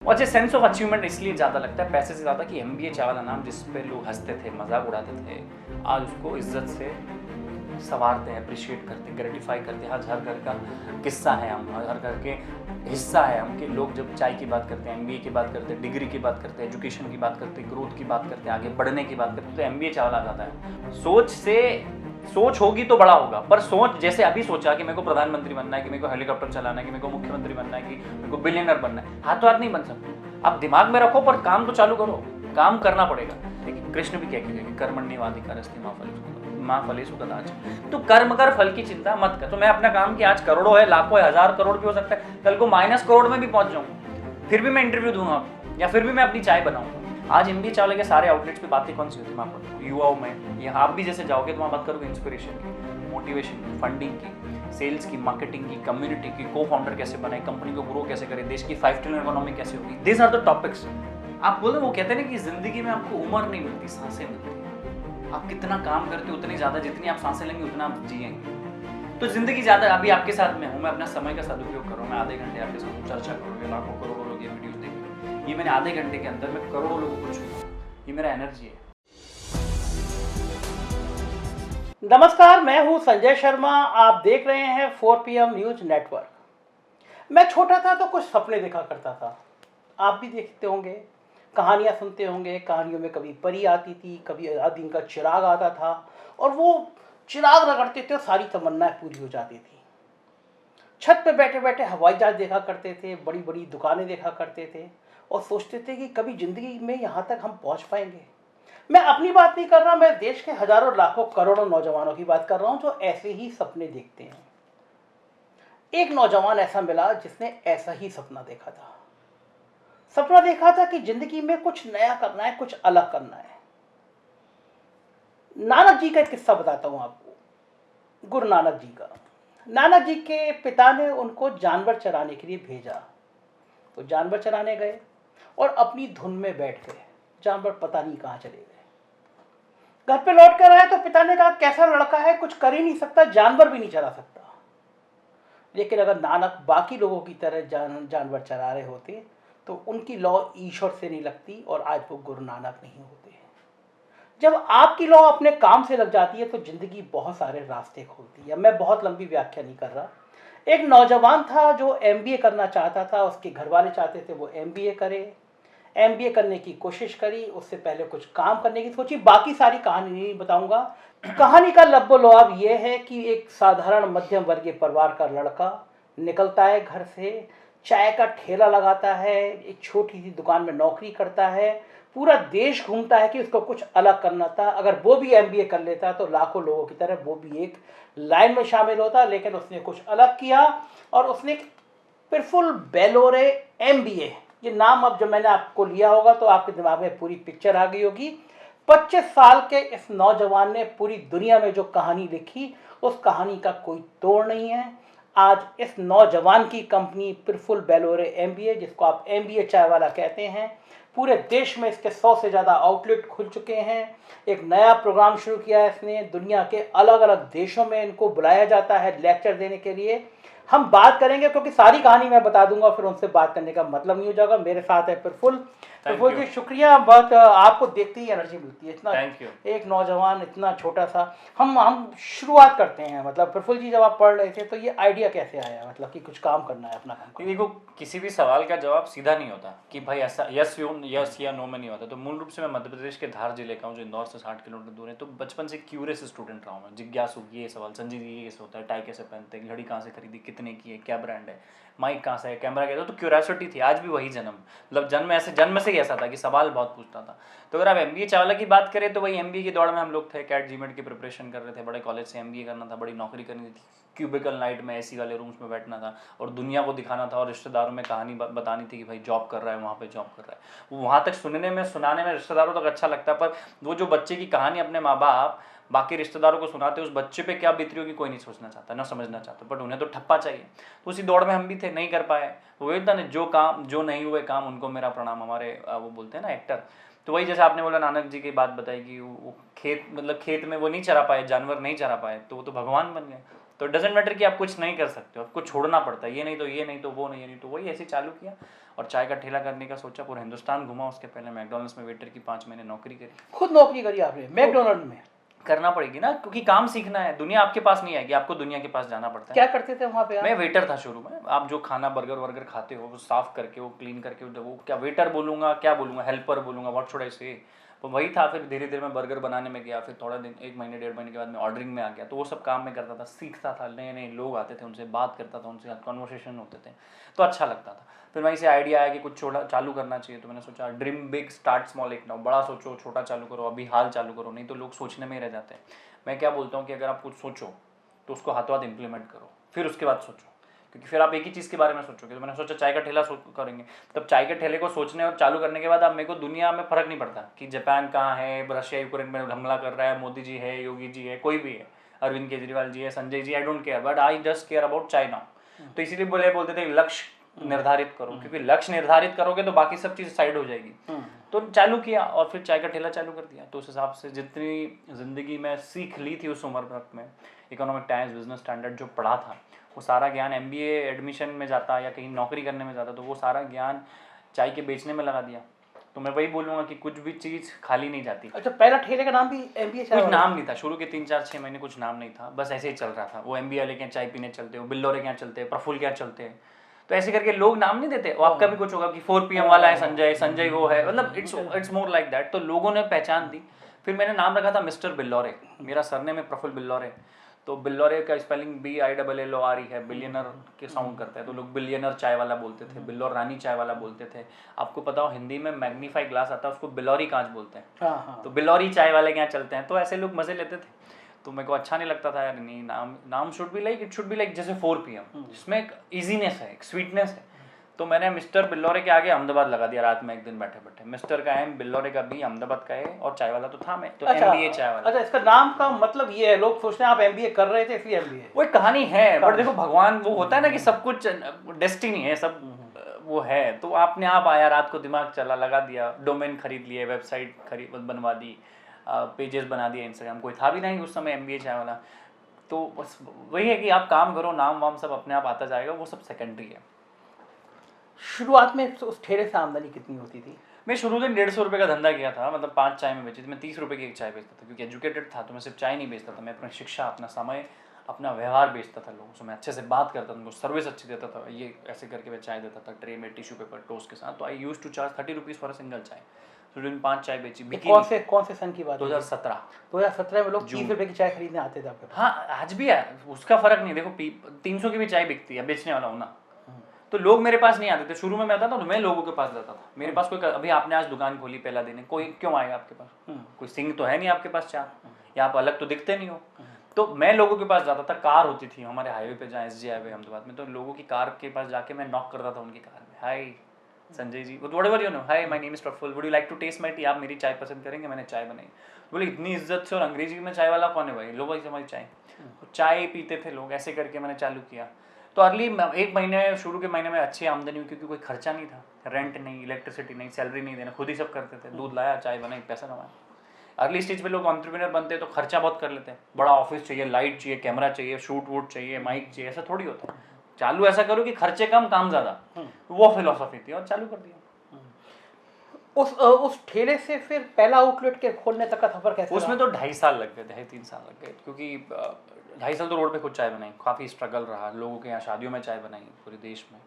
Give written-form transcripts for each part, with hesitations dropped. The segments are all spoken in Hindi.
मुझे सेंस ऑफ अचीवमेंट इसलिए ज़्यादा लगता है पैसे से ज़्यादा कि MBA चावला नाम जिस पे लोग हंसते थे, मजाक उड़ाते थे, आज उसको इज्जत से संवारते हैं, अप्रिशिएट करते हैं, ग्रेटिफाई करते हैं। आज हर घर का किस्सा है, हम हर घर के हिस्सा है हम, कि लोग जब चाय की बात करते हैं, MBA की बात करते हैं, डिग्री की बात करते हैं, एजुकेशन की बात करते हैं, ग्रोथ की बात करते हैं, आगे बढ़ने की बात करते हैं, तो MBA चावला आ जाता है। सोच होगी तो बड़ा होगा, पर सोच जैसे अभी सोचा कि मेरे को प्रधानमंत्री बनना है, कि मेरे को हेलीकॉप्टर चलाना है, कि मेरे को मुख्यमंत्री बनना है, कि मेरे को बिलियनर बनना है, हाथों हाथ नहीं बन सकते। आप दिमाग में रखो पर काम तो चालू करो, काम करना पड़ेगा। देखिए कृष्ण भी क्या कहेंगे, कर्मण्येवाधिकारस्ते मां फलेषु कदाचन। तो कर्म कर, फल की चिंता मत कर। तो मैं अपना काम कि आज करोड़ों है, लाखों है, 1000 करोड़ भी हो सकता है, कल को माइनस करोड़ में भी पहुंच जाऊंगा, फिर भी मैं इंटरव्यू दूंगा, या फिर भी मैं अपनी चाय बनाऊंगा। आज MBA चावला के सारे आउटलेट्स पे बातें कौन सी होती है, मैं आपको युवाओं में, या आप भी जैसे जाओगे तो वहाँ बात करोगे इंस्पिरेशन की, मोटिवेशन की, फंडिंग की, सेल्स की, मार्केटिंग की, कम्युनिटी की, को फाउंडर कैसे बनाए, कंपनी को ग्रो कैसे करें, देश की 5 ट्रिलियन इकोनॉमी कैसे होगी। This are the topics. आप बोले, वो कहते हैं ना कि जिंदगी में आपको उम्र नहीं मिलती, सांसें मिलती है। आप कितना काम करते हो उतनी ज्यादा, जितनी आप सांसें लेंगे उतना आप जिएंगे। तो जिंदगी ज्यादा, अभी आपके साथ में हूँ, मैं अपना समय का सदुपयोग कर रहा हूँ, मैं आधे घंटे आपके साथ चर्चा करूँगा, लाखों करोड़ों लोग ये वीडियोस देखेंगे, ये मैंने आधे घंटे के अंदर मैं करोड़ों लोगों को छूटा, ये मेरा एनर्जी है। नमस्कार, मैं हूं संजय शर्मा। आप देख रहे हैं 4 PM न्यूज नेटवर्क। मैं छोटा था तो कुछ सपने देखा करता था, आप भी देखते होंगे, कहानियां सुनते होंगे। कहानियों में कभी परी आती थी, कभी अलादीन का चिराग आता था, और वो चिराग रगड़ते थे और सारी तमन्नाएं पूरी हो जाती थी। छत पे बैठे बैठे हवाई जहाज देखा करते थे, बड़ी बड़ी दुकानें देखा करते थे, और सोचते थे कि कभी जिंदगी में यहाँ तक हम पहुँच पाएंगे। मैं अपनी बात नहीं कर रहा, मैं देश के हजारों लाखों करोड़ों नौजवानों की बात कर रहा हूं जो ऐसे ही सपने देखते हैं। एक नौजवान ऐसा मिला जिसने ऐसा ही सपना देखा था। सपना देखा था कि जिंदगी में कुछ नया करना है, कुछ अलग करना है। नानक जी का एक किस्सा बताता हूं आपको, गुरु नानक जी का। नानक जी के पिता ने उनको जानवर चराने के लिए भेजा, तो जानवर चराने गए और अपनी धुन में बैठ गए। जानवर पता नहीं कहां चले गए। घर पे लौट कर आए तो पिता ने कहा, कैसा लड़का है, कुछ कर ही नहीं सकता, जानवर भी नहीं चरा सकता। लेकिन अगर नानक बाकी लोगों की तरह जानवर चरा रहे होते तो उनकी लौ ईश्वर से नहीं लगती और आज वो गुरु नानक नहीं होते। जब आपकी लौ अपने काम से लग जाती है तो जिंदगी बहुत सारे रास्ते खोलती है। मैं बहुत लंबी व्याख्या नहीं कर रहा। एक नौजवान था जो MBA करना चाहता था, उसके घर वाले चाहते थे वो MBA करे। MBA करने की कोशिश करी, उससे पहले कुछ काम करने की सोची। बाकी सारी कहानी नहीं बताऊंगा। कहानी का लब्बो-लुआब ये है कि एक साधारण मध्यम वर्गीय परिवार का लड़का निकलता है घर से, चाय का ठेला लगाता है, एक छोटी सी दुकान में नौकरी करता है, पूरा देश घूमता है कि उसको कुछ अलग करना था। अगर वो भी MBA कर लेता तो लाखों लोगों की तरह वो भी एक लाइन में शामिल होता, लेकिन उसने कुछ अलग किया और उसने प्रफुल्ल बेलोरे MBA, ये नाम अब जब मैंने आपको लिया होगा तो आपके दिमाग में पूरी पिक्चर आ गई होगी। 25 साल के इस नौजवान ने पूरी दुनिया में जो कहानी लिखी, उस कहानी का कोई तोड़ नहीं है। आज इस नौजवान की कंपनी प्रफुल्ल बेलोरे MBA, जिसको आप MBA चाय वाला कहते हैं, पूरे देश में इसके 100 से ज़्यादा आउटलेट खुल चुके हैं। एक नया प्रोग्राम शुरू किया है इसने, दुनिया के अलग अलग देशों में इनको बुलाया जाता है लेक्चर देने के लिए। हम बात करेंगे क्योंकि सारी कहानी मैं बता दूंगा, फिर उनसे बात करने का मतलब नहीं हो जाएगा। मेरे साथ है प्रफुल्ल जी, शुक्रिया बहुत। आपको देखते ही एनर्जी मिलती है। इतना एक नौजवान, इतना छोटा सा। हम शुरुआत करते हैं। मतलब प्रफुल्ल जी, जब आप पढ़ रहे थे तो ये आइडिया कैसे आया, मतलब कि कुछ काम करना है अपना काम? देखो, किसी भी सवाल का जवाब सीधा नहीं होता कि भाई ऐसा यस या नो में नहीं होता। तो मूल रूप से मैं मध्य प्रदेश के धार जिले का हूँ, जो इंदौर से 60 किलोमीटर दूर है। तो बचपन से क्यूरियस स्टूडेंट रहा हूँ मैं, जिज्ञासु। ये सवाल, संजय जी ये कैसे होता है, टाई कैसे पहनते हैं, घड़ी कहाँ से खरीदी, कितने की है, क्या ब्रांड है, माइक कहाँ से है, कैमरा कैसा। तो क्यूरियोसिटी थी, आज भी वही जन्म, मतलब जन्म से ही ऐसा था कि सवाल बहुत पूछता था। तो अगर आप MBA चावला की बात करें तो वही MBA की दौड़ में हम लोग थे, कैट GMAT की प्रिपरेशन कर रहे थे, बड़े कॉलेज से MBA करना था, बड़ी नौकरी करनी थी, क्यूबिकल नाइट में AC वाले रूम्स में बैठना था और दुनिया को दिखाना था और रिश्तेदारों में कहानी बतानी थी कि भाई जॉब कर रहा है, वहाँ पे जॉब कर रहा है। वहाँ तक सुनाने में रिश्तेदारों तक अच्छा लगता है, पर वो जो बच्चे की कहानी अपने माँ बाप बाकी रिश्तेदारों को सुनाते, उस बच्चे पे क्या बीत रही होगी कोई नहीं सोचना चाहता, ना समझना चाहता, बट उन्हें तो ठप्पा चाहिए। तो उसी दौड़ में हम भी थे, नहीं कर पाए। वो था जो नहीं हुए काम उनको मेरा प्रणाम, हमारे वो बोलते हैं ना एक्टर। तो वही जैसे आपने बोला, नानक जी की बात बताई कि वो खेत में वो नहीं चरा पाए, जानवर नहीं चरा पाए, तो वो तो भगवान बन गए। तो डजेंट मैटर कि आप कुछ नहीं कर सकते हो, आपको छोड़ना पड़ता है, ये नहीं तो ये नहीं तो वो नहीं, ये नहीं तो वही, ऐसे चालू किया और चाय का ठेला करने का सोचा। पूरा हिंदुस्तान घुमा, उसके पहले मैकडॉनल्ड्स में वेटर की 5 महीने नौकरी करी। खुद नौकरी करी आपने मैकडोनल्ड में? करना पड़ेगी ना, क्योंकि काम सीखना है, दुनिया आपके पास नहीं आएगी, आपको दुनिया के पास जाना पड़ता है। क्या करते थे वहाँ पे आप? मैं वेटर था शुरू में। आप जो खाना बर्गर वर्गर खाते हो वो साफ करके, वो क्लीन करके, वो क्या वेटर बोलूँगा, क्या बोलूँगा, हेल्पर बोलूँगा, व्हाट शुड आई से। तो वही था। फिर धीरे धीरे मैं बर्गर बनाने में गया, फिर थोड़ा दिन, 1 महीने 1.5 महीने के बाद मैं ऑर्डरिंग में आ गया। तो वो सब काम मैं करता था, सीखता था, नए नए लोग आते थे, उनसे बात करता था, उनसे कॉन्वर्सेशन होते थे, तो अच्छा लगता था। फिर वहीं से आइडिया आया कि कुछ छोटा चालू करना चाहिए। तो मैंने सोचा ड्रीम बिग स्टार्ट स्मॉल, एक ना बड़ा सोचो, छोटा चालू करो, अभी हाल चालू करो, नहीं तो लोग सोचने में ही रह जाते हैं। मैं क्या बोलता हूँ कि अगर आप कुछ सोचो तो उसको हाथों हाथ इम्प्लीमेंट करो, फिर उसके बाद सोचो, क्योंकि फिर आप एक ही चीज़ के बारे में सोचोगे। तो मैंने सोचा चाय का ठेला करेंगे। तब चाय के ठेले को सोचने और चालू करने के बाद अब मेरे को दुनिया में फ़र्क नहीं पड़ता कि जापान कहाँ है, रशिया यूक्रेन में हमला कर रहा है, मोदी जी है, योगी जी है, कोई भी है, अरविंद केजरीवाल जी है, Sanjay ji, I don't care, but I just care about chai now. तो इसीलिए बोलते थे लक्ष्य निर्धारित करो, क्योंकि लक्ष्य निर्धारित करोगे तो बाकी सब चीज़ साइड हो जाएगी। तो चालू किया और फिर चाय का ठेला चालू कर दिया। तो उस हिसाब से जितनी ज़िंदगी में सीख ली थी उस उम्र तक में, इकोनॉमिक टाइम्स, बिजनेस स्टैंडर्ड जो पढ़ा था, वो सारा ज्ञान MBA एडमिशन में जाता या कहीं नौकरी करने में जाता, तो वो सारा ज्ञान चाय के बेचने में लगा दिया। तो मैं वही बोलूँगा कि कुछ भी चीज़ खाली नहीं जाती। अच्छा, पहला ठेले का नाम भी MBA चाय कुछ वाला? नाम नहीं था शुरू के 3-4-6 महीने, कुछ नाम नहीं था, बस ऐसे ही चल रहा था। वो MBA वाले के यहाँ चाय पीने चलते हो, बिल्लोरे के यहाँ चलते हैं, प्रफुल्ल के यहाँ चलते हैं, तो ऐसे करके लोग नाम नहीं देते। वो आपका भी कुछ होगा कि 4 PM वाला है संजय, संजय वो है, मतलब इट्स मोर लाइक दैट। तो लोगों ने पहचान दी। फिर मैंने नाम रखा था मिस्टर बिल्लौरे, मेरा सरनेम है प्रफुल्ल बिल्लौरे। तो बिल्लौरे का स्पेलिंग BILLORE है, बिलियनर के साउंड करता है, तो लोग बिलियनर चाय वाला बोलते थे, बिल्लौर रानी चाय वाला बोलते थे। आपको पता हो हिंदी में मैग्नीफाई ग्लास आता है, उसको बिलौरी कांच बोलते हैं, हाँ। तो बिलौरी चाय वाले के यहाँ चलते हैं। तो ऐसे लोग मजे लेते थे। तो मेरे को अच्छा नहीं लगता था यार, नहीं, नाम should be like, it should be like जैसे 4 PM, जिसमें एक ईजीनेस है, एक स्वीटनेस है। तो मैंने मिस्टर बिल्लौरे के आगे अहमदाबाद लगा दिया रात में एक दिन बैठे बैठे। मिस्टर का M, बिल्लौरे का B, अहमदाबाद का है, और चाय वाला तो था मैं, तो MBA चाय वाला। अच्छा, इसका नाम का मतलब ये है, लोग सोचते हैं आप MBA कर रहे थे इसलिए MBA। वो एक कहानी है, बट देखो भगवान, वो होता है ना कि सब कुछ डेस्टिनी है, सब वो है। तो आपने आप आया, रात को दिमाग चला, लगा दिया, डोमेन खरीद लिए, वेबसाइट खरीद बनवा दी, पेजेस बना दिया, इंस्टाग्राम कोई था भी नहीं उस समय MBA चाय वाला। तो बस वही है कि आप काम करो, नाम वाम सब अपने आप आता जाएगा, वो सब सेकेंडरी है। शुरुआत में उस ठेले से आमदनी कितनी होती थी? मैं शुरू में 150 रुपये का धंधा किया था, मतलब 5 चाय में बेची थी। मैं 30 रुपये की एक चाय बेचता था, क्योंकि एजुकेटेड था। तो मैं सिर्फ चाय नहीं बेचता था, मैं अपनी शिक्षा, अपना समय, अपना व्यवहार बेचता था लोगों से। मैं अच्छे से बात करता था, उनको सर्विस अच्छी देता था। ये ऐसे करके मैं चाय देता था, ट्रे में टिश्यू पेपर टोस्ट के साथ। तो I used to charge 30 rupees for a single chai. तो दिन 5 चाय बेची। कौन से सन की बात? 2017। 2017 में लोग 30 रुपये की चाय खरीदने आते थे आपके पास? हाँ, आज भी है, उसका फर्क नहीं। देखो 300 की भी चाय बिकती है, बेचने वाला हूँ ना। तो लोग मेरे पास नहीं आते थे। शुरू में मैं आता था तो मैं लोगों के पास जाता था। मेरे पास कोई, अभी आपने आज दुकान खोली पहला दिन है, कोई क्यों आएगा आपके पास? कोई सिंह तो है नहीं आपके पास चार, या आप अलग तो दिखते नहीं हो। तो मैं लोगों के पास जाता था। कार होती थी हमारे हाईवे पे, जहाँ SG हाईवे अहमदाबाद में, तो लोगों की कार के पास जाके मैं नॉक करता था उनकी कार में। Hi Sanjay ji, whatever you know, hi my name is Prafull, would you like to taste my tea? आप मेरी चाय पसंद करेंगे? मैंने चाय बनाई। बोले इतनी इज्जत से, और अंग्रेजी में चाय वाला कौन है भाई? लो भाई हमारी चाय। चाय पीते थे लोग, ऐसे करके मैंने चालू किया। तो अर्ली 1 महीने, शुरू के महीने में अच्छी आमदनी हुई, क्योंकि कोई खर्चा नहीं था, रेंट नहीं, इलेक्ट्रिसिटी नहीं, सैलरी नहीं देना, खुद ही सब करते थे। दूध लाया, चाय बनाई, पैसा कमाया। अर्ली स्टेज पे लोग एंटरप्रेन्योर बनते हैं तो खर्चा बहुत कर लेते हैं। बड़ा ऑफिस चाहिए, लाइट चाहिए, कैमरा चाहिए, शूट वूट चाहिए, माइक चाहिए, ऐसा थोड़ी होता है। चालू ऐसा करो कि खर्चे कम काम ज़्यादा, वो फिलोसफी थी और चालू कर दिया। उस ठेले से फिर पहला आउटलेट के खोलने तक का सफर कैसे? उसमें तो 2.5 साल लग गए, 2.5-3 साल लग गए, क्योंकि 2.5 साल तो रोड पे खुद चाय बनाई, काफ़ी स्ट्रगल रहा। लोगों के यहाँ शादियों में चाय बनाई, पूरे देश में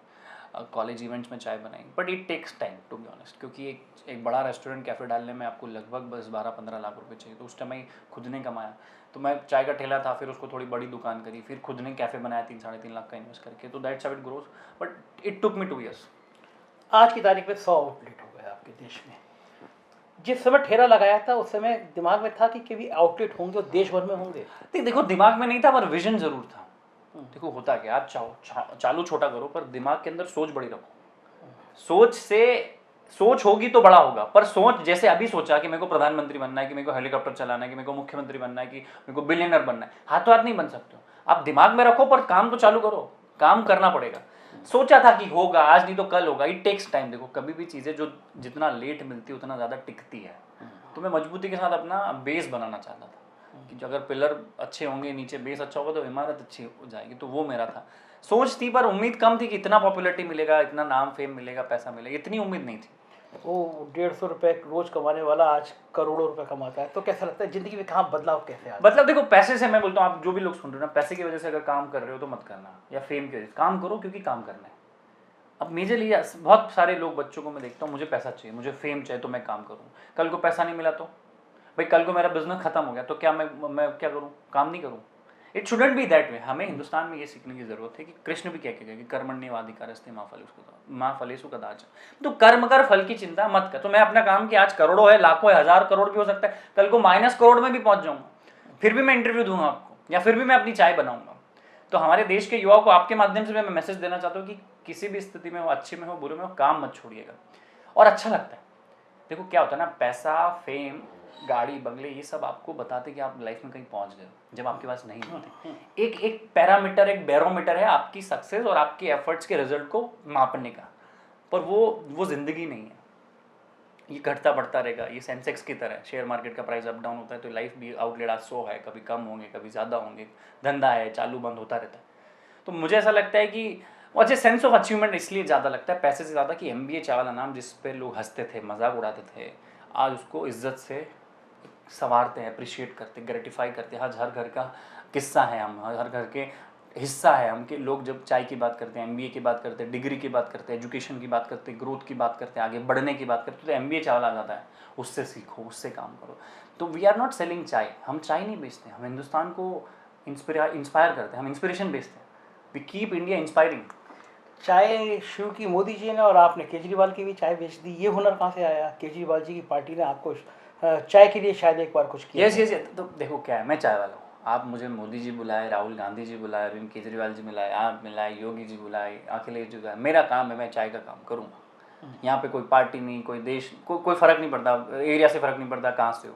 कॉलेज इवेंट्स में चाय बनाई। But it takes time to be honest, क्योंकि एक बड़ा रेस्टोरेंट कैफ़े डालने में आपको लगभग बस 12-15 लाख रुपए चाहिए। तो उस टाइम मैं खुद ने कमाया। तो मैं चाय का ठेला था, फिर उसको थोड़ी बड़ी दुकान करी, फिर खुद ने कैफ़े बनाया 3-3.5 लाख का इन्वेस्ट करके। तो that's how it grows, but it took me 2 years। आज की तारीख में 100 आउटलेट हो गए आपके देश में। जिस समय ठेला लगाया था उस समय दिमाग में था कि कभी आउटलेट होंगे और देश भर में होंगे? देखो दिमाग में नहीं था, पर विजन जरूर था। देखो होता क्या, आप चालू छोटा करो, पर दिमाग के अंदर सोच बड़ी रखो। सोच होगी तो बड़ा होगा। पर सोच जैसे अभी सोचा कि मेरे को प्रधानमंत्री बनना है, कि मेरे को हेलीकॉप्टर चलाना है, कि मेरे को मुख्यमंत्री बनना है, कि मेरे को बिलियनर बनना है, हाथों हाथ नहीं बन सकते हो। आप दिमाग में रखो, पर काम तो चालू करो, काम करना पड़ेगा। सोचा था कि होगा आज, नहीं तो कल होगा। It takes time. देखो कभी भी चीज़ें जो जितना लेट मिलती है उतना ज़्यादा टिकती है। तो मैं मजबूती के साथ अपना बेस बनाना चाहता था। कि जो अगर पिलर अच्छे होंगे, नीचे बेस अच्छा होगा तो इमारत अच्छी हो जाएगी। तो वो मेरा था, सोच थी, पर उम्मीद कम थी कि इतना पॉपुलैरिटी मिलेगा, इतना नाम फेम मिलेगा, पैसा मिलेगा, इतनी उम्मीद नहीं थी। वो 150 रुपये रोज कमाने वाला आज करोड़ों रुपए कमाता है, तो कैसा लगता है जिंदगी में कहाँ बदलाव कैसे आता है? मतलब देखो, पैसे से मैं बोलता हूँ, आप जो भी लोग सुन रहे हो ना, पैसे की वजह से अगर काम कर रहे हो तो मत करना, या फेम की वजह से काम करो क्योंकि काम करना है। अब मेजरली बहुत सारे लोग, बच्चों को मैं देखता हूँ, मुझे पैसा चाहिए, मुझे फेम चाहिए तो मैं काम करूँ। कल को पैसा नहीं मिला तो भाई, कल को मेरा बिजनेस खत्म हो गया तो क्या मैं क्या करूँ? काम नहीं करूँ? It shouldn't be that way. हमें हिंदुस्तान में ये सीखने की जरूरत है कि कृष्ण भी क्या कहेगा कि कर्मण्येवाधिकारस्ते माँ फलेषु कदाचन। तो कर्म कर, फल की चिंता मत कर। तो मैं अपना काम कि आज करोड़ों है, लाखों है, 1000 करोड़ भी हो सकता है, कल को माइनस करोड़ में भी पहुंच जाऊंगा, फिर भी मैं इंटरव्यू दूंगा आपको, या फिर भी मैं अपनी चाय बनाऊंगा। तो हमारे देश के युवाओं को आपके माध्यम से मैं मैसेज देना चाहता हूँ कि किसी भी स्थिति में हो, अच्छे में हो, बुरे में हो, काम मत छोड़िएगा। और अच्छा लगता है। देखो क्या होता है ना, पैसा, फेम, गाड़ी, बंगले, ये सब आपको बताते कि आप लाइफ में कहीं पहुंच गए, जब आपके पास नहीं होते। एक पैरामीटर, एक बैरोमीटर है आपकी सक्सेस और आपकी एफर्ट्स के रिजल्ट को मापने का, पर वो जिंदगी नहीं है। ये घटता बढ़ता रहेगा, ये सेंसेक्स की तरह है। शेयर मार्केट का प्राइस अप डाउन होता है, तो लाइफ भी आउटलेट आज 100 है, कभी कम होंगे, कभी ज़्यादा होंगे, धंधा है, चालू बंद होता रहता है। तो मुझे ऐसा लगता है कि मुझे सेंस ऑफ अचीवमेंट इसलिए ज़्यादा लगता है पैसे से ज़्यादा, कि MBA चाय वाला नाम जिस पे लोग हंसते थे, मजाक उड़ाते थे, आज उसको इज्जत से संवारते हैं, अप्रिशिएट करते, ग्रेटिफाई करते हैं। आज हर घर का किस्सा है, हम हर घर के हिस्सा है हम, कि लोग जब चाय की बात करते हैं, MBA की बात करते हैं, डिग्री की बात करते हैं, एजुकेशन की बात करते हैं, ग्रोथ की बात करते हैं, आगे बढ़ने की बात करते हैं, तो MBA चाय वाला आ जाता है, उससे सीखो, उससे काम करो। तो वी आर नॉट सेलिंग चाय, हम चाय नहीं बेचते, हम हिंदुस्तान को इंस्पायर करते हैं, हम इंस्पिरेशन बेचते हैं। We keep India inspiring. चाय शुरू की मोदी जी ने और आपने केजरीवाल की भी चाय बेच दी, ये हुनर कहाँ से आया? केजरीवाल जी की पार्टी ने आपको चाय के लिए शायद एक बार कुछ किया? यस। तो देखो क्या है, मैं चाय वाला हूँ। आप मुझे मोदी जी बुलाए, राहुल गांधी जी बुलाए, अरविंद केजरीवाल जी मिलाए, आप मिलाए, योगी जी बुलाए, अखिलेश जी बुलाए, मेरा काम है, मैं चाय का काम करूँगा। यहाँ पे कोई पार्टी नहीं, कोई देश, कोई फर्क नहीं पड़ता, एरिया से फर्क नहीं पड़ता कहाँ से हो।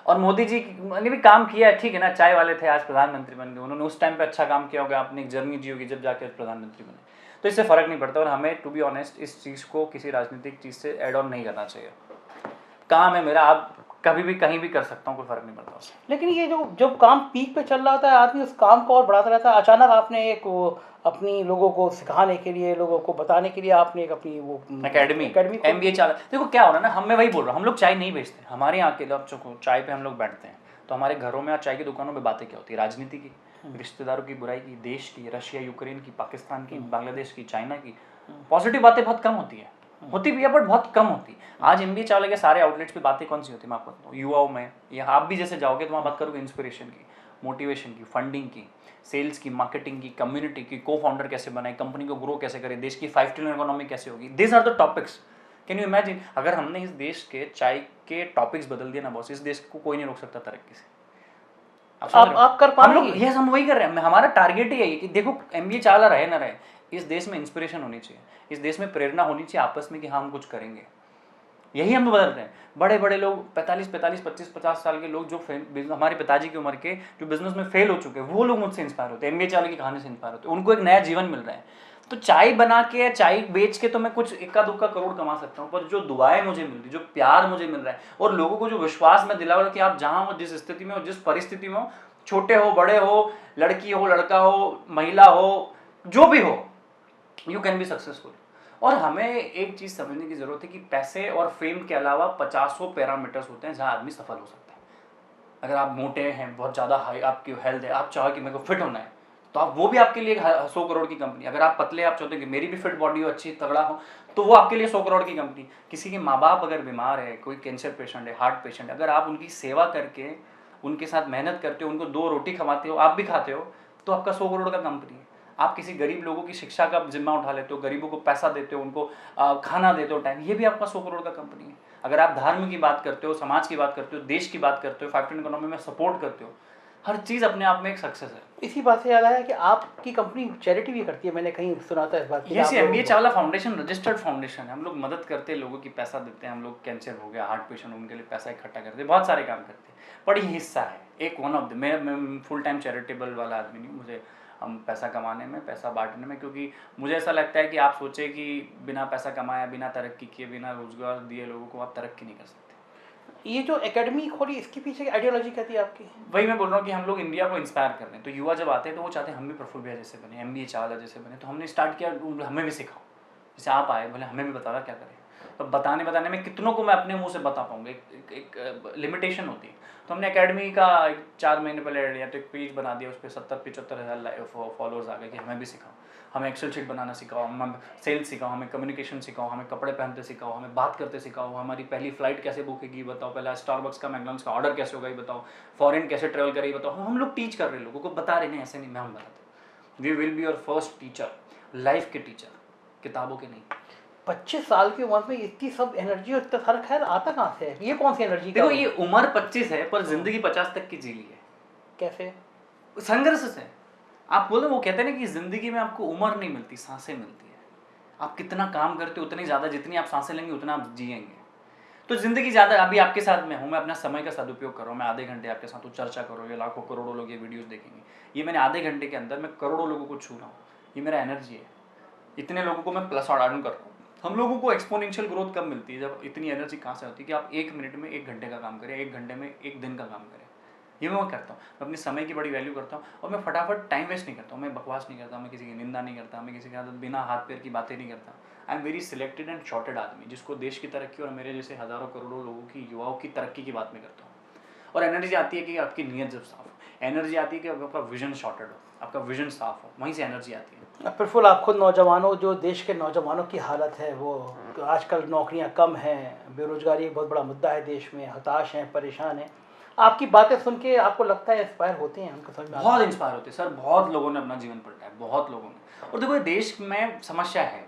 और मोदी जी ने भी काम किया है, ठीक है ना, चाय वाले थे, आज प्रधानमंत्री बन गए, उन्होंने उस टाइम पे अच्छा काम किया होगा, आपने एक जर्नी जी होगी जब जाके प्रधानमंत्री बने। तो इससे फर्क नहीं पड़ता, और हमें टू बी ऑनेस्ट इस चीज़ को किसी राजनीतिक चीज़ से एड ऑन नहीं करना चाहिए। काम है मेरा, आप कभी भी कहीं भी कर सकता हूँ, कोई फर्क नहीं पड़ता उससे। लेकिन ये जो जब काम पीक पे चल रहा होता है, आदमी उस काम को और बढ़ाता रहता है। अचानक आपने एक अपनी लोगों को सिखाने के लिए, लोगों को बताने के लिए आपने एक अपनी वो एकेडमी MBA चाल। देखो क्या हो रहा है ना, मैं वही बोल रहा हूँ, हम लोग चाय नहीं बेचते। हमारे यहाँ के लोग चाय पे हम लोग बैठते हैं, तो हमारे घरों में आज चाय की दुकानों में बातें क्या होती है? राजनीति की, रिश्तेदारों की बुराई की, देश की, रशिया यूक्रेन की, पाकिस्तान की, बांग्लादेश की, चाइना की। पॉजिटिव बातें बहुत कम होती है, होती भी है बट बहुत कम होती। आज MBA चावल के सारे आउटलेट्स पे बातें कौन सी होती है मैं आपको बताता हूँ। युवाओं में, या आप भी जैसे जाओगे तो वहाँ बात करोगे इंस्पिरेशन की, मोटिवेशन की, फंडिंग की, सेल्स की, मार्केटिंग की, कम्युनिटी की, को फाउंडर कैसे बनाए, कंपनी को ग्रो कैसे करे, देश की 5 ट्रिलियन इकोनॉमी कैसे होगी। This are the topics. Can you imagine, अगर हमने इस देश के चाय के टॉपिक्स बदल दिए ना बॉस, इस देश को कोई नहीं रोक सकता तरक्की से। आप कर पा हम लोग, यस, हम वही कर रहे हैं। हमारा टारगेट ही है कि देखो MBA चाला रहे ना रहे, इस देश में इंस्पिरेशन होनी चाहिए, इस देश में प्रेरणा होनी चाहिए आपस में कि हम कुछ करेंगे। यही हम बदल रहे हैं। बड़े बड़े लोग 45, 25, 50 साल के लोग जो हमारे पिताजी की उम्र के जो बिजनेस में फेल हो चुके हैं, वो लोग मुझसे इंस्पायर होते हैं, MBA चाले की कहानी से इंस्पायर होते हैं, उनको एक नया जीवन मिल रहा है। तो चाय बना के, चाय बेच के तो मैं कुछ इक्का दुक्का करोड़ कमा सकता हूँ, पर जो दुआएं मुझे मिल रही, जो प्यार मुझे मिल रहा है, और लोगों को जो विश्वास में दिला रहा कि आप जहाँ हो, जिस स्थिति में हो, जिस परिस्थिति में हो, छोटे हो, बड़े हो, लड़की हो, लड़का हो, महिला हो, जो भी हो, यू कैन बी सक्सेसफुल। और हमें एक चीज़ समझने की जरूरत है कि पैसे और फेम के अलावा 50 पैरामीटर्स होते हैं जहाँ आदमी सफल हो सकता है। अगर आप मोटे हैं, बहुत ज़्यादा हाई आपकी हेल्थ है, आप चाहो कि मेरे को फिट होना है, तो आप वो भी आपके लिए 100 करोड़ की कंपनी। अगर आप पतले, आप चाहते हैं कि मेरी भी फिट बॉडी हो, अच्छी तगड़ा हो, तो वो आपके लिए 100 करोड़ की कंपनी। किसी के माँ बाप अगर बीमार है, कोई कैंसर पेशेंट है, हार्ट पेशेंट है, अगर आप उनकी सेवा करके, उनके साथ मेहनत करते हो, उनको 2 रोटी खवाते हो, आप भी खाते हो, तो आपका 100 करोड़ का कंपनी है। आप किसी गरीब लोगों की शिक्षा का जिम्मा उठा लेते हो, गरीबों को पैसा देते हो, उनको खाना देते हो टाइम, ये भी आपका 100 करोड़ का कंपनी है। अगर आप धर्म की बात करते हो, समाज की बात करते हो, देश की बात करते हो, 5 ट्रिलियन इकोनॉमी में सपोर्ट करते हो, हर चीज़ अपने आप में एक सक्सेस है। इसी बात से याद आया कि आपकी कंपनी चैरिटी भी करती है, मैंने कहीं सुना था इस बात की। Yes, MBA Chawla foundation registered foundation है। हम लोग मदद करते हैं, लोगों की पैसा देते हैं। हम लोग कैंसर हो गया, हार्ट पेशेंट, उनके लिए पैसा इकट्ठा करते हैं, बहुत सारे काम करते हैं। पर ये हिस्सा है एक वन ऑफ द, मैं फुल टाइम चैरिटेबल वाला आदमी नहीं, मुझे हम पैसा कमाने में, पैसा बांटने में, क्योंकि मुझे ऐसा लगता है कि आप सोचे कि बिना पैसा कमाया, बिना तरक्की किए, बिना रोजगार दिए लोगों को आप तरक्की नहीं कर सकते। ये जो एकेडमी खोली इसके पीछे की आइडियोलॉजी क्या थी आपकी? वही मैं बोल रहा हूँ कि हम लोग इंडिया को इंस्पायर कर रहे हैं, तो युवा जब आते हैं तो वो चाहते हैं हम भी प्रफुल्ल भैया जैसे बने, MBA चावला जैसे बने। तो हमने स्टार्ट किया हमें भी सिखाओ, जैसे आप आए बोले हमें भी बताओ क्या करें। तो बताने में कितनों को मैं अपने मुंह से बता पाऊंगा, एक लिमिटेशन होती है। तो हमने एकेडमी का 4 महीने पहले ऐड लिया, तो एक पेज बना दिया, उस पर 70-75 हज़ार फॉलोअर्स आ गए कि हमें भी सिखाओ, हमें एक्सेल शीट बनाना सिखाओ, हमें सेल्स सिखाओ, हमें कम्युनिकेशन सिखाओ, हमें कपड़े पहनते सिखाओ, हमें बात करते सिखाओ, हमारी पहली फ्लाइट कैसे बुक होगी बताओ, पहला स्टारबक्स का मैकडॉनल्ड्स का ऑर्डर कैसे होगा ये बताओ, फॉरेन कैसे ट्रैवल करेगी बताओ। हम लोग टीच कर रहे हैं, लोगों को बता रहे हैं, ऐसे नहीं मैं हम बताते। We will be your first teacher, life के टीचर, किताबों के नहीं। 25 साल की उम्र में इतनी सब एनर्जी और इतना सारा ख्याल आता कहाँ से है? ये कौन सी एनर्जी का? देखो ये उम्र 25 है पर जिंदगी 50 तक की जी ली है। कैसे? संघर्ष से। आप बोलो, वो कहते हैं ना कि जिंदगी में आपको उम्र नहीं मिलती, सांसें मिलती है। आप कितना काम करते हो उतनी ज़्यादा, जितनी आप सांसें लेंगे उतना आप जिएंगे। तो जिंदगी ज़्यादा, अभी आपके साथ मैं हूँ, मैं अपना समय का सदुपयोग कर रहा हूँ, मैं आधे घंटे आपके साथ चर्चा करूँ, ये लाखों करोड़ों लोग ये वीडियोस देखेंगे, ये मैंने आधे घंटे के अंदर मैं करोड़ों लोगों को छू रहा हूँ, ये मेरा एनर्जी है। इतने लोगों को मैं प्लस और आर्न कर रहा हूँ। हम लोगों को एक्सपोनेंशियल ग्रोथ कब मिलती है? जब इतनी एनर्जी कहाँ से होती है कि आप 1 मिनट में 1 घंटे का काम करें, 1 घंटे में 1 दिन का काम करें। ये मैं करता हूँ, मैं अपने समय की बड़ी वैल्यू करता हूँ, और मैं फटाफट टाइम वेस्ट नहीं करता हूँ, मैं बकवास नहीं करता, मैं किसी की निंदा नहीं करता, मैं किसी के साथ बिना हाथ पैर की बातें नहीं करता। I am very selected and shorted आदमी, जिसको देश की तरक्की और मेरे जैसे हज़ारों करोड़ों लोगों की, युवाओं की तरक्की की बात मैं करता हूँ। और एनर्जी आती है कि आपकी नीयत जब साफ हो, एनर्जी आती है कि आपका विजन शॉर्टेड हो, आपका विजन साफ हो, वहीं से एनर्जी आती है। प्रफुल्ल, आप खुद नौजवानों, जो देश के नौजवानों की हालत है वो आजकल नौकरियां कम हैं, बेरोजगारी एक बहुत बड़ा मुद्दा है देश में, हताश हैं, परेशान हैं। आपकी बातें सुन के आपको लगता है इंस्पायर होते हैं? हमको समझ में आता बहुत इंस्पायर होते हैं सर, बहुत लोगों ने अपना जीवन पलटा है, बहुत लोगों ने। और देखो ये देश में समस्या है,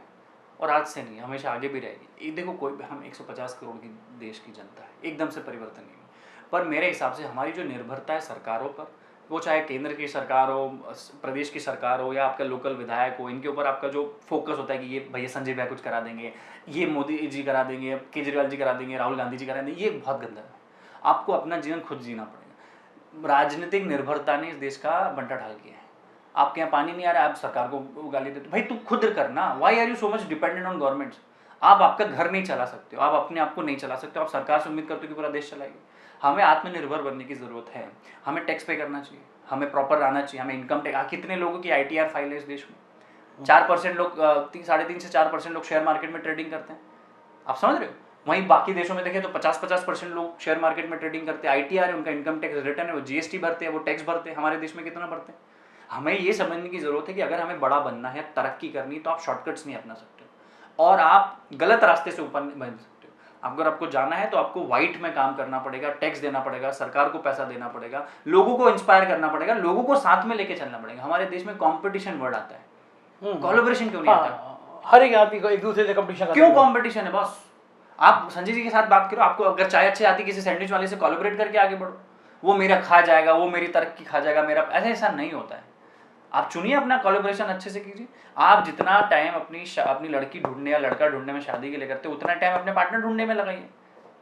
और आज से नहीं, हमेशा आगे भी रहेगी। ये देखो कोई, हम 150 करोड़ की देश की जनता है, एकदम से परिवर्तन नहीं है। पर मेरे हिसाब से हमारी जो निर्भरता है सरकारों पर, वो चाहे केंद्र की सरकार हो, प्रदेश की सरकार हो, या आपका लोकल विधायक हो, इनके ऊपर आपका जो फोकस होता है कि ये भैया संजय भाई कुछ करा देंगे, ये मोदी जी करा देंगे, केजरीवाल जी करा देंगे, राहुल गांधी जी करा देंगे, ये बहुत गंदा है। आपको अपना जीवन खुद जीना पड़ेगा। राजनीतिक निर्भरता ने इस देश का बंटा ढाल किया है। आपके यहाँ पानी नहीं आ रहा है, आप सरकार को गाली देते, भाई तू खुद करना। Why are you so much dependent on governments? आप आपका घर नहीं चला सकते हो, आप अपने आप को नहीं चला सकते हो, आप सरकार से उम्मीद करते हो कि पूरा देश चलाएगी। हमें आत्मनिर्भर बनने की जरूरत है, हमें टैक्स पे करना चाहिए, हमें प्रॉपर आना चाहिए, हमें इनकम टैक्स। कितने लोगों की ITR फाइल है इस देश में? 4% लोग, 3.5 से 4% लोग शेयर मार्केट में ट्रेडिंग करते हैं। आप समझ रहे हो? वहीं बाकी देशों में देखें तो 50% लोग शेयर मार्केट में ट्रेडिंग करते हैं, ITR है, उनका इनकम टैक्स रिटर्न है, वो GST भरते हैं, वो टैक्स भरते हैं। हमारे देश में कितना भरते हैं? हमें ये समझने की जरूरत है कि अगर हमें बड़ा बनना है, तरक्की करनी, तो आप शॉर्टकट्स नहीं अपना सकते और आप गलत रास्ते से ऊपर नहीं बन सकते हो। अगर आपको जाना है तो आपको व्हाइट में काम करना पड़ेगा, टैक्स देना पड़ेगा, सरकार को पैसा देना पड़ेगा, लोगों को इंस्पायर करना पड़ेगा, लोगों को साथ में लेके चलना पड़ेगा। हमारे देश में कॉम्पिटिशन वर्ड आता है, कोलैबोरेशन क्यों नहीं आता? हर एक आदमी को एक दूसरे से कंपटीशन। क्यों कॉम्पिटिशन है बॉस? आप संजय जी के साथ बात करो, आपको अगर चाय अच्छी आती, किसी सैंडविच वाले से कोलैबोरेट करके आगे बढ़ो, वो मेरा खा जाएगा, वो मेरी तरक्की खा जाएगा, मेरा ऐसा नहीं होता है। आप चुनिए अपना कोलैबोरेशन, अच्छे से कीजिए। आप जितना टाइम अपनी लड़की ढूंढने या लड़का ढूंढने में शादी के लिए करते हो, उतना टाइम अपने पार्टनर ढूंढने में लगाइए।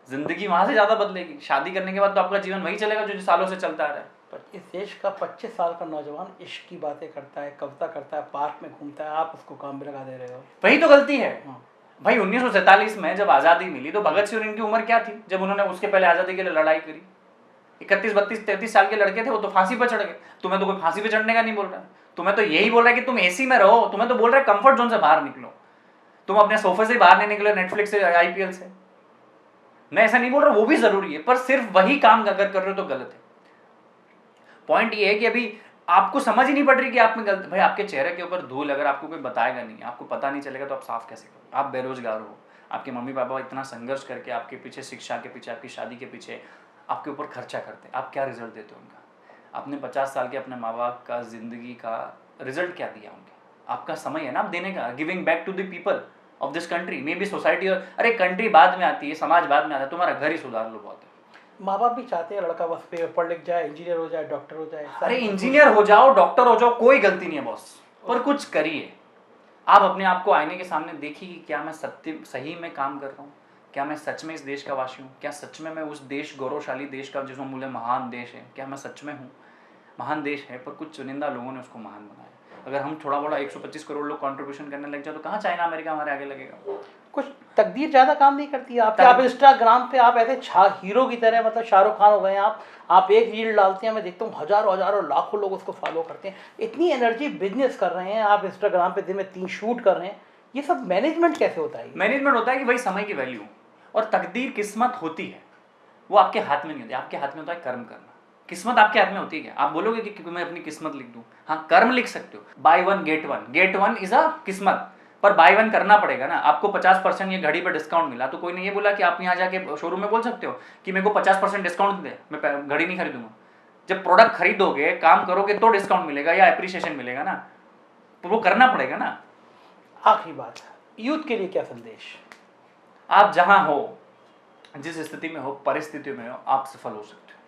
जिंदगी वहां से ज्यादा बदलेगी। शादी करने के बाद तो आपका जीवन वही चलेगा जो सालों से चलता आ रहा है। इस देश का 25 साल का नौजवान इश्क की बातें करता है, कविता करता है, पार्क में घूमता है, आप उसको काम में लगा दे रहे हो। वही तो गलती है भाई। 1947 में जब आज़ादी मिली तो भगत सिंह और इनकी उम्र क्या थी जब उन्होंने उसके पहले आज़ादी के लिए लड़ाई करी? 31, 32, 33 साल के लड़के थे, वो तो फांसी पर चढ़ गए। तुम्हें तो कोई फांसी पे चढ़ने का नहीं बोल रहा है, तुम्हें तो यही बोल रहा है कि तुम AC में रहो, तुम्हें तो बोल रहा है कंफर्ट जोन से बाहर निकलो, तुम अपने सोफे से बाहर नहीं निकले, नेटफ्लिक्स से, IPL से। मैं ऐसा नहीं बोल रहा, वो भी जरूरी है, पर सिर्फ वही काम अगर कर रहे हो तो गलत है। पॉइंट ये है कि अभी आपको समझ ही नहीं पड़ रही कि आप में गलत। भाई आपके चेहरे के ऊपर धूल अगर आपको कोई बताएगा नहीं, आपको पता नहीं चलेगा, तो आप साफ कैसे करोगे? आप बेरोजगार हो, आपके मम्मी पापा इतना संघर्ष करके आपके पीछे, शिक्षा के पीछे, आपकी शादी के पीछे आपके ऊपर खर्चा करते हैं, आप क्या रिजल्ट देते हो उनका? आपने 50 साल के अपने माँ बाप का जिंदगी का रिजल्ट क्या दिया उनके? आपका समय है ना आप देने का, giving back to the people of this country, may be society. और अरे कंट्री बाद में आती है, समाज बाद में आता है, तुम्हारा घर ही सुधार लो। बहुत है, माँ बाप भी चाहते हैं लड़का बस पढ़ लिख जाए, इंजीनियर हो जाए, डॉक्टर हो जाए। अरे इंजीनियर हो जाओ, डॉक्टर हो जाओ, कोई गलती नहीं है बॉस, पर कुछ करिए। आप अपने आप को आईने के सामने देखिए कि क्या मैं सही में काम कर रहा हूँ, क्या मैं सच में इस देश का वासी हूँ, क्या सच में मैं उस देश, गौरवशाली देश का, जिसमें मूल्य महान देश है, क्या मैं सच में हूँ? महान देश है, पर कुछ चुनिंदा लोगों ने उसको महान बनाया। अगर हम थोड़ा बड़ा 125 करोड़ लोग कंट्रीब्यूशन करने लग जाए तो कहाँ चाइना अमेरिका हमारे आगे लगेगा? कुछ तकदीर ज़्यादा काम नहीं करती है आपकी? आप इंस्टाग्राम पे आप ऐसे हीरो की तरह, मतलब शाहरुख खान हो गए हैं आप एक रील डालते हैं, मैं देखता हूँ हज़ारों हज़ारों लाखों लोग उसको फॉलो करते हैं। इतनी एनर्जी बिजनेस कर रहे हैं आप, इंस्टाग्राम पे दिन में 3 शूट कर रहे हैं, ये सब मैनेजमेंट कैसे होता है ये? मैनेजमेंट होता है कि भाई समय की वैल्यू और तकदीर किस्मत होती है, वो आपके हाथ में नहीं होती, आपके हाथ में होता है कर्म करना। किस्मत आपके हाथ में होती है क्या? आप बोलोगे कि मैं अपनी किस्मत लिख दूं? हाँ, कर्म लिख सकते हो। By one get one is a किस्मत, पर बाय वन करना पड़ेगा ना। आपको 50% ये घड़ी पर डिस्काउंट मिला, तो कोई ने ये बोला कि आप यहाँ जाके शोरूम में बोल सकते हो कि मेरे को 50% डिस्काउंट दे, मैं घड़ी नहीं खरीदूंगा। जब प्रोडक्ट खरीदोगे, काम करोगे तो डिस्काउंट मिलेगा या एप्रिसिएशन मिलेगा ना, तो वो करना पड़ेगा ना। आखिरी बात, यूथ के लिए क्या संदेश? आप जहां हो, जिस स्थिति में हो, परिस्थिति में हो, आप सफल हो सकते हो,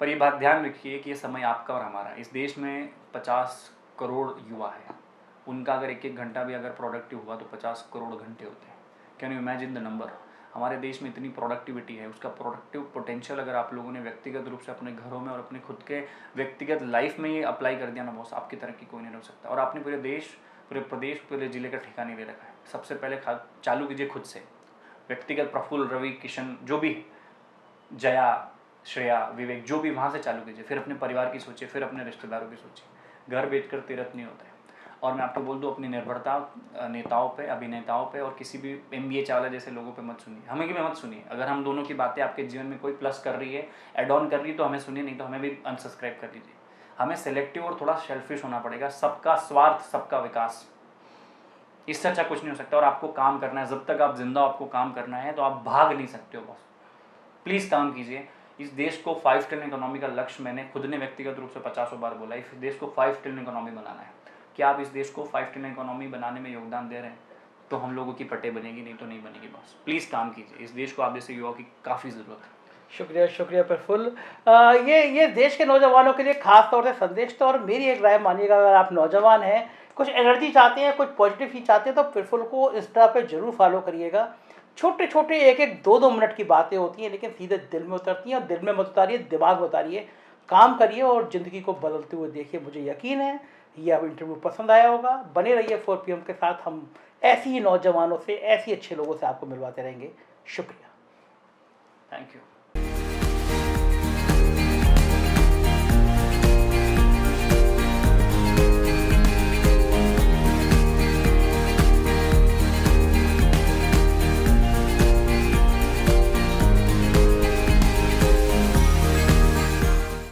पर ये बात ध्यान रखिए कि ये समय आपका और हमारा है। इस देश में 50 करोड़ युवा है, उनका अगर एक एक घंटा भी अगर प्रोडक्टिव हुआ तो 50 करोड़ घंटे होते हैं। Can you imagine the number? हमारे देश में इतनी प्रोडक्टिविटी है, उसका प्रोडक्टिव पोटेंशियल अगर आप लोगों ने व्यक्तिगत रूप से अपने घरों में और अपने खुद के व्यक्तिगत लाइफ में ये अप्लाई कर दिया ना बॉस, आपकी तरह की कोई नहीं हो सकता। और आपने पूरे देश, पूरे प्रदेश, पूरे जिले का ठिकाना नहीं ले रखा है। सबसे पहले चालू कीजिए खुद से, व्यक्तिगत प्रफुल्ल, रवि, किशन, जो भी, जया, श्रेया, विवेक, जो भी, वहाँ से चालू कीजिए। फिर अपने परिवार की सोचिए, फिर अपने रिश्तेदारों की सोचिए। घर बेचकर तीरथ नहीं होता है। और मैं आपको बोल दूँ, अपनी निर्भरता नेताओं पे, अभिनेताओं पे और किसी भी MBA चावला जैसे लोगों पे मत सुनिए, हमें भी मत सुनिए। अगर हम दोनों की बातें आपके जीवन में कोई प्लस कर रही है, एड ऑन कर रही है, तो हमें सुनिए, नहीं तो हमें भी अनसब्सक्राइब कर दीजिए। हमें सेलेक्टिव और थोड़ा सेल्फिश होना पड़ेगा। सबका स्वार्थ, सबका विकास, इससे अच्छा कुछ नहीं हो सकता। और आपको काम करना है, जब तक आप जिंदा हो आपको काम करना है, तो आप भाग नहीं सकते हो बॉस। प्लीज़ काम कीजिए। इस देश को 5 ट्रिलियन इकोनॉमी का लक्ष्य मैंने खुद ने व्यक्तिगत रूप से 50 बार बोला, इस देश को 5 ट्रिलियन इकोनॉमी बनाना है। क्या आप इस देश को 5 ट्रिलियन इकोनॉमी बनाने में योगदान दे रहे हैं? तो हम लोगों की पटे बनेगी, नहीं तो नहीं बनेगी बॉस। प्लीज़ काम कीजिए, इस देश को आप जैसे युवाओं की काफ़ी ज़रूरत है। शुक्रिया, शुक्रिया प्रफुल्ल। ये देश के नौजवानों के लिए खास तौर से संदेश तो, और मेरी एक राय मानिएगा, अगर आप नौजवान हैं, कुछ एनर्जी चाहते हैं, कुछ पॉजिटिव ही चाहते हैं, तो प्रफुल्ल को इंस्टा पे जरूर फॉलो करिएगा। छोटे छोटे 1-1, 2-2 मिनट की बातें होती हैं, लेकिन सीधे दिल में उतरती हैं। और दिल में मत उतारिए, दिमाग में उतारिए, काम करिए और ज़िंदगी को बदलते हुए देखिए। मुझे यकीन है ये अब इंटरव्यू पसंद आया होगा। बने रहिए 4 PM के साथ, हम ऐसी ही नौजवानों से, ऐसी अच्छे लोगों से आपको मिलवाते रहेंगे। शुक्रिया, थैंक यू।